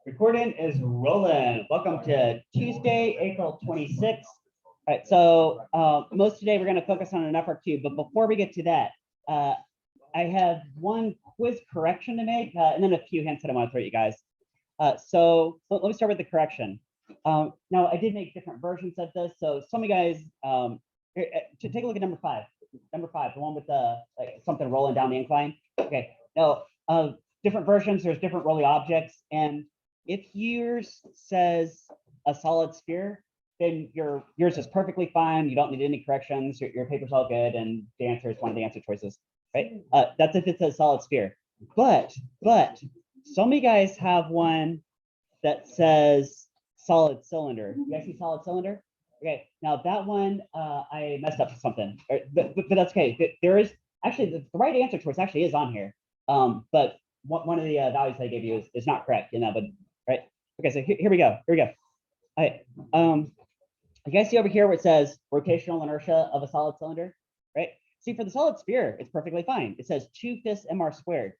Recording is rolling. Welcome to Tuesday, April 26th. All right, so most today we're going to focus on an FR2, but before we get to that, I have one quiz correction to make and then a few hints that I want to throw at you guys. So let me start with the correction. Now, I did make different versions of this, so some of you guys, to take a look at number five, the one with the like something rolling down the incline. Okay, now different versions, there's different rolling objects, and if yours says a solid sphere, then yours is perfectly fine. You don't need any corrections. Your paper's all good, and the answer is one of the answer choices, right? That's if it says solid sphere. But some of you guys have one that says solid cylinder. You guys see solid cylinder? Okay, now that one I messed up something, but that's okay. There is actually the right answer choice actually is on here, but one of the values I gave you is not correct in that, but right. Okay, so here we go. All right. You guys see over here where it says rotational inertia of a solid cylinder, right? See, for the solid sphere, it's perfectly fine. It says 2/5 mr squared,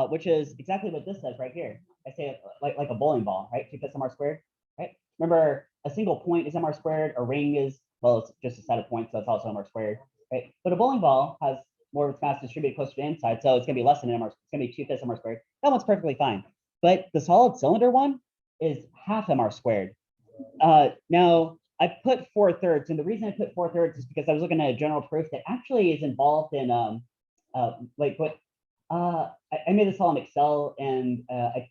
which is exactly what this says right here. I say it like a bowling ball, right? 2/5 mr squared, right? Remember, a single point is mr squared. A ring is, well, it's just a set of points, so it's also mr squared, right? But a bowling ball has more of its mass distributed closer to the inside, so it's going to be less than mr. It's going to be 2/5 mr squared. That one's perfectly fine. But the solid cylinder one is half mr squared. Now, I put 4/3, and the reason I put 4/3 is because I was looking at a general proof that actually is involved in like what I made this all in Excel, and I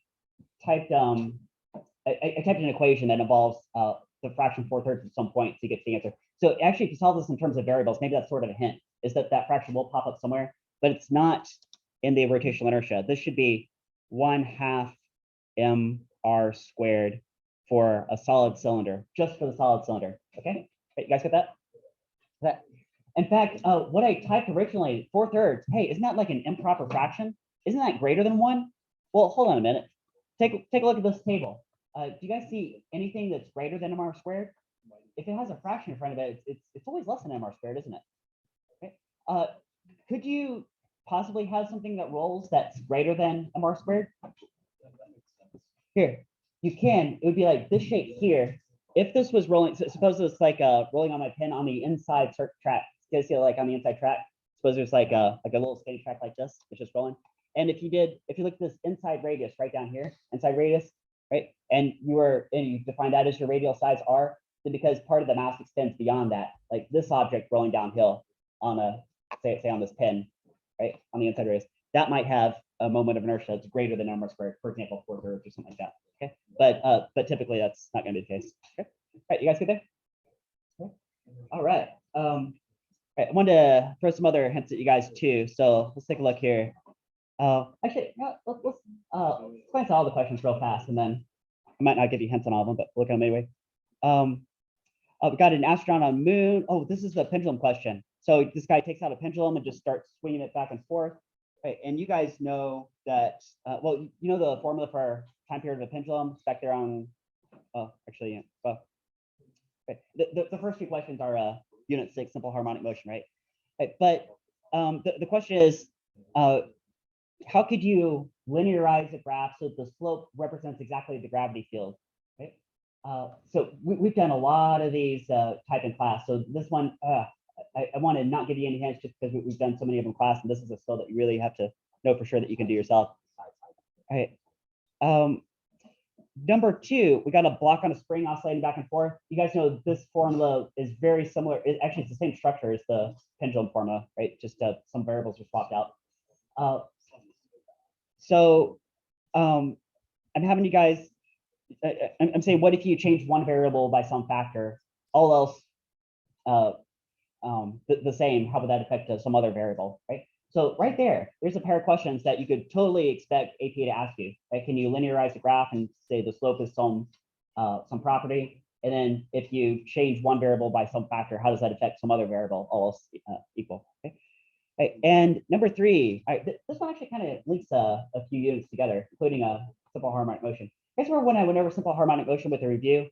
typed I typed an equation that involves the fraction 4/3 at some point to get to the answer. So actually, if you solve this in terms of variables, maybe that's sort of a hint, is that fraction will pop up somewhere, but it's not in the rotational inertia. This should be 1/2 mr squared for a solid cylinder, just for the solid cylinder. Okay, you guys get that? In fact, what I typed originally, 4/3. Hey, isn't that like an improper fraction? Isn't that greater than 1? Well, hold on a minute. Take a look at this table. Do you guys see anything that's greater than mr squared? If it has a fraction in front of it, it's always less than mr squared, isn't it? Okay. Could you possibly have something that rolls that's greater than mr squared? Here, you can. It would be like this shape here. If this was rolling, so suppose it's like rolling on my pen on the inside track. You guys see like on the inside track. Suppose there's like a little steady track like this. It's just rolling. And if you look at this inside radius right down here, inside radius, right, and you define that as your radial size r, then because part of the mass extends beyond that, like this object rolling downhill on a say on this pen, right, on the inside radius, that might have a moment of inertia that's greater than mr squared, for example, 4/3 or something like that. Okay, but typically that's not going to be the case. Okay, all right, you guys good there? Okay. All right. Right, I wanted to throw some other hints at you guys too. So let's take a look here. Actually, let's glance at all the questions real fast, and then I might not give you hints on all of them, but look at them anyway. We got an astronaut on moon. Oh, this is the pendulum question. So this guy takes out a pendulum and just starts swinging it back and forth. Right, and you guys know that, well, you know the formula for time period of a pendulum. It's back there on, actually, yeah. Right. The first two questions are unit 6, simple harmonic motion, right? But the question is, how could you linearize a graph so that the slope represents exactly the gravity field, right? So we've done a lot of these type in class. So this one, I want to not give you any hints just because we've done so many of them in class, and this is a skill that you really have to know for sure that you can do yourself. All right. Number 2, we got a block on a spring oscillating back and forth. You guys know this formula is very similar. Actually, it's the same structure as the pendulum formula, right? Just some variables are swapped out. So I'm having you guys, I'm saying, what if you change one variable by some factor, all else the same? How would that affect some other variable, right? So right there's a pair of questions that you could totally expect AP to ask you. Right? Can you linearize the graph and say the slope is some property? And then if you change one variable by some factor, how does that affect some other variable, all else equal? Okay. Right. And number 3, this one actually kind of links a few units together, including a simple harmonic motion. Guys remember when I went over simple harmonic motion with a review?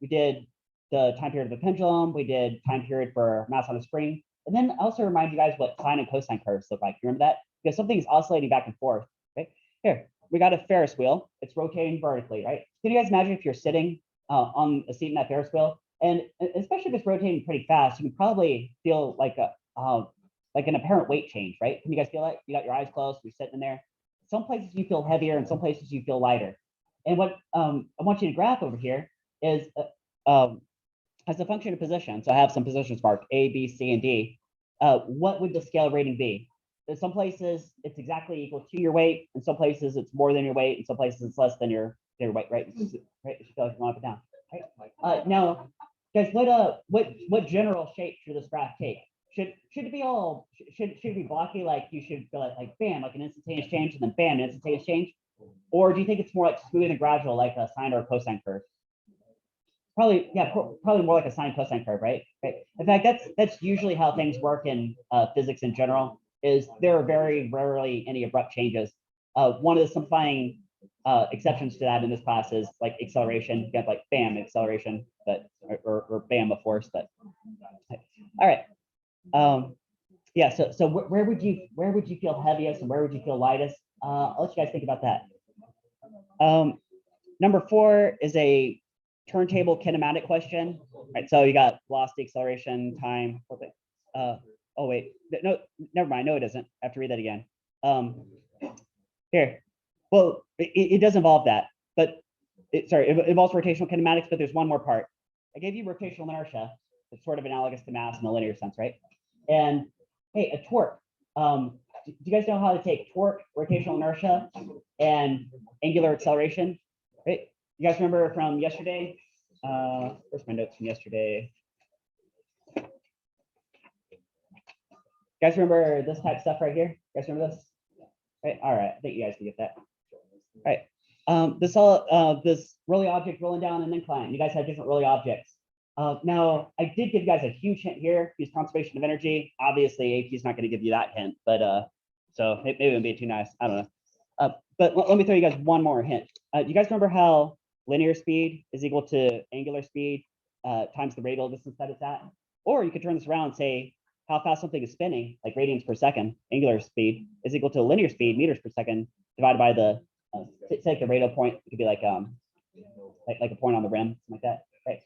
We did the time period of a pendulum, we did time period for mass on a spring, and then I also remind you guys what sine and cosine curves look like. You remember that? Because something is oscillating back and forth. Okay. Here, we got a Ferris wheel. It's rotating vertically, right? Can you guys imagine if you're sitting on a seat in that Ferris wheel, and especially if it's rotating pretty fast, you can probably feel like an apparent weight change, right? Can you guys feel it? You got your eyes closed, you're sitting in there. Some places you feel heavier, and some places you feel lighter. And what I want you to graph over here is as a function of position. So I have some positions marked A, B, C, and D. What would the scale rating be? In some places, it's exactly equal to your weight. In some places, it's more than your weight. In some places, it's less than your weight, right? Right? You feel like going up and down. Right? Now, guys, what general shape should this graph take? Should it be all should it be blocky, like you should feel like bam, like an instantaneous change, and then bam, an instantaneous change? Or do you think it's more like smooth and gradual, like a sine or a cosine curve? Probably, yeah, probably more like a sine cosine curve, right? Right. In fact, that's usually how things work in physics in general. Is there are very rarely any abrupt changes. One of the simplifying exceptions to that in this class is like acceleration. You have like bam acceleration, but or bam a force. But all right, yeah. So where would you feel heaviest and where would you feel lightest? I'll let you guys think about that. Number 4 is a turntable kinematic question. Right, so you got velocity, acceleration, time. Oh wait, no, never mind. No, it doesn't. I have to read that again. Here, well, it does involve that, but it involves rotational kinematics. But there's one more part. I gave you rotational inertia. It's sort of analogous to mass in a linear sense, right? And hey, a torque. Do you guys know how to take torque, rotational inertia, and angular acceleration? Right? You guys remember from yesterday? Where's my notes from yesterday? You guys remember this type of stuff right here? You guys remember this? Right. All right. I think you guys can get that. All right. This Rayleigh object rolling down an incline. You guys have different Rayleigh objects. Now, I did give you guys a huge hint here. Use conservation of energy. Obviously, AP is not going to give you that hint, but so maybe it would be too nice. I don't know. But let me throw you guys one more hint. You guys remember how linear speed is equal to angular speed times the radial distance that it's at? Or you could turn this around and say how fast something is spinning, like radians per second, angular speed is equal to linear speed, meters per second, divided by the take the radial point. It could be like a point on the rim, something like that. Right.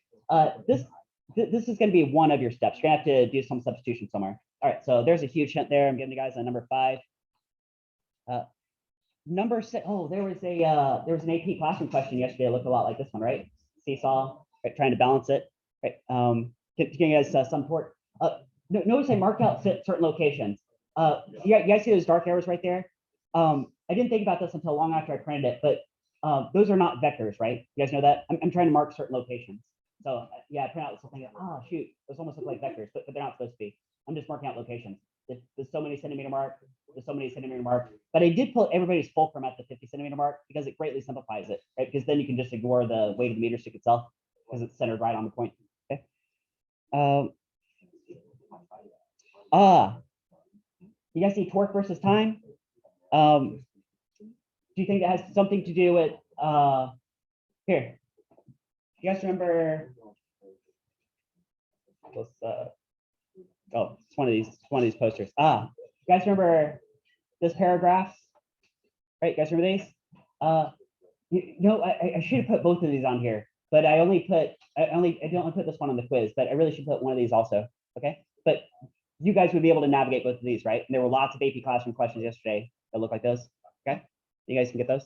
This is going to be one of your steps. You're going to have to do some substitution somewhere. All right. So there's a huge hint there. I'm giving you guys a number 5. Number 6. Oh, there was an AP classroom question yesterday that looked a lot like this one, right? Seesaw, right? Trying to balance it. Right. Giving you guys some torque. Notice I marked out certain locations. You guys see those dark arrows right there? I didn't think about this until long after I printed it, but those are not vectors, right? You guys know that? I'm trying to mark certain locations. So yeah, I print out something. Oh shoot, those almost look like vectors, but they're not supposed to be. I'm just marking out locations. There's so many centimeter mark. There's so many centimeter mark. But I did put everybody's fulcrum at the 50 centimeter mark because it greatly simplifies it, right? Because then you can just ignore the weight of the meter stick itself because it's centered right on the point. Okay. You guys see torque versus time? Do you think that has something to do with here? You guys remember this? Oh, it's one of these posters. You guys remember this paragraph? Right, you guys remember these? I should have put both of these on here, but I only put this one on the quiz, but I really should put one of these also. Okay, but you guys would be able to navigate both of these, right? And there were lots of AP classroom questions yesterday that look like those. Okay, you guys can get those.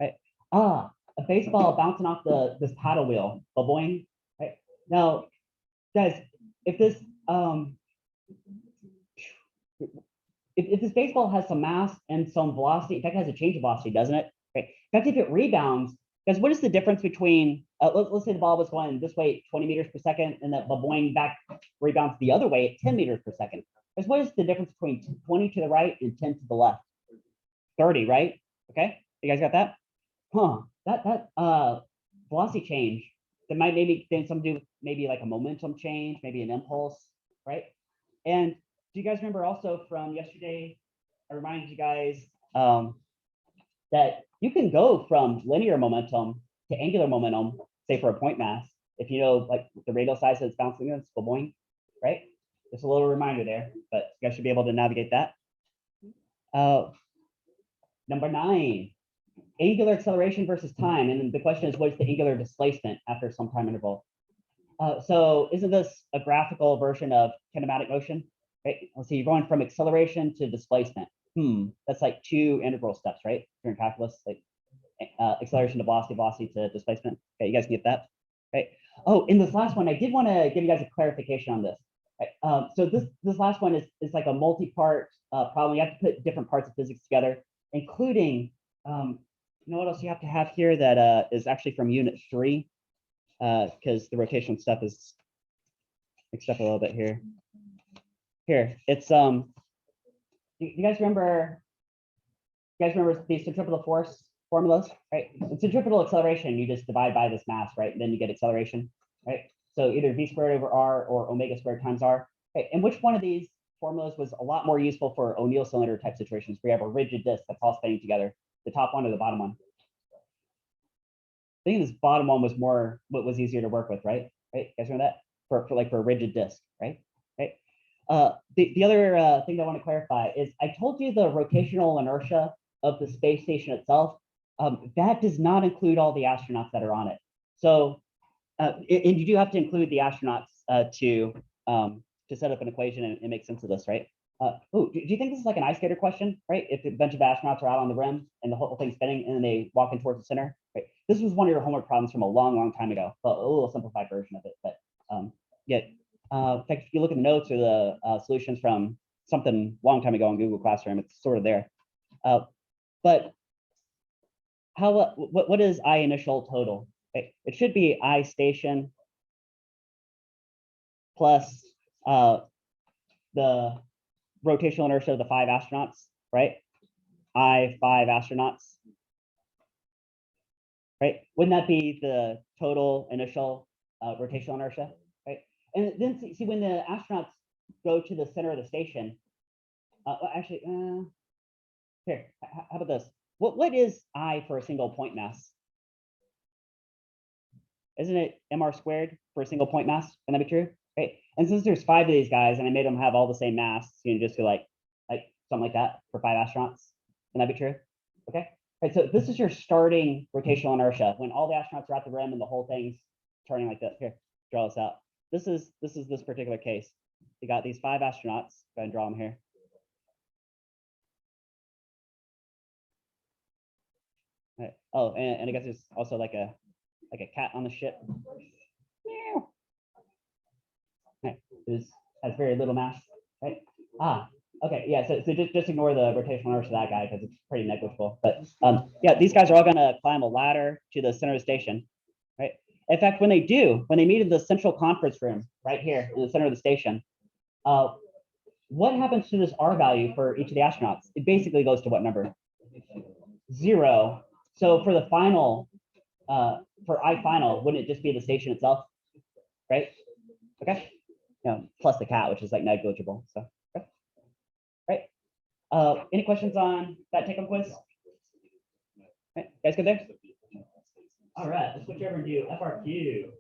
Right. A baseball bouncing off this paddle wheel, boing. Right. Now, guys, if this if this baseball has some mass and some velocity, in fact, it has a change of velocity, doesn't it? Right. In fact, if it rebounds, guys, what is the difference between let's say the ball was going this way 20 meters per second and that boing back rebounds the other way at 10 meters per second? Guys, what is the difference between 20 to the right and 10 to the left? 30, right? Okay, you guys got that? Huh? That velocity change that might maybe then some do maybe like a momentum change, maybe an impulse, right? And do you guys remember also from yesterday? I reminded you guys that you can go from linear momentum to angular momentum, say for a point mass, if you know like the radial size that it's bouncing in, it's boing, right? Just a little reminder there, but you guys should be able to navigate that. Number 9, angular acceleration versus time. And the question is, what's the angular displacement after some time interval? So isn't this a graphical version of kinematic motion? Right? Let's see, you're going from acceleration to displacement. That's like 2 integral steps, right? During calculus, like acceleration to velocity, velocity to displacement. Okay, you guys get that? Right. Oh, in this last one, I did want to give you guys a clarification on this. Right? So this last one is like a multi-part problem. You have to put different parts of physics together, including you know what else you have to have here that is actually from unit 3, because the rotation stuff is mixed up a little bit here. Here, it's you guys remember the centripetal force formulas, right? In centripetal acceleration, you just divide by this mass, right? And then you get acceleration, right? So either v squared over r or omega squared times r. Okay, and which one of these formulas was a lot more useful for O'Neill cylinder type situations where you have a rigid disk that's all spinning together, the top one or the bottom one? I think this bottom one was what was easier to work with, right? Right? You guys remember that? For a rigid disk, right? Right. The other thing that I want to clarify is I told you the rotational inertia of the space station itself. That does not include all the astronauts that are on it. So, and you do have to include the astronauts to set up an equation and make sense of this, right? Do you think this is like an ice skater question, right? If a bunch of astronauts are out on the rim and the whole thing's spinning and then they walk in towards the center, right? This was one of your homework problems from a long, long time ago, but a little simplified version of it. But yeah, in fact, if you look at the notes or the solutions from something long time ago in Google Classroom, it's sort of there. But what is I initial total? Okay. It should be I station plus the rotational inertia of the 5 astronauts, right? I 5 astronauts, right? Wouldn't that be the total initial rotational inertia, right? And then see when the astronauts go to the center of the station, actually, here, how about this? What is I for a single point mass? Isn't it mr squared for a single point mass? Can that be true? Right. And since there's 5 of these guys and I made them have all the same mass, you can just go like something like that for 5 astronauts. Can that be true? Okay. Right. So this is your starting rotational inertia when all the astronauts are at the rim and the whole thing's turning like this. Here, draw this out. This is this particular case. You got these 5 astronauts. Go ahead and draw them here. Right. Oh, and I guess there's also like a cat on the ship. Right. This has very little mass, right? Okay, yeah. So just ignore the rotational inertia of that guy because it's pretty negligible. But yeah, these guys are all going to climb a ladder to the center of the station, right? In fact, when they meet in the central conference room right here in the center of the station, what happens to this R value for each of the astronauts? It basically goes to what number? 0. So for the final, for I final, wouldn't it just be the station itself, right? Okay. Plus the cat, which is like negligible. So, okay. Right. Any questions on that take-home quiz? Right. Guys good there? All right, let's switch over and do FRQ.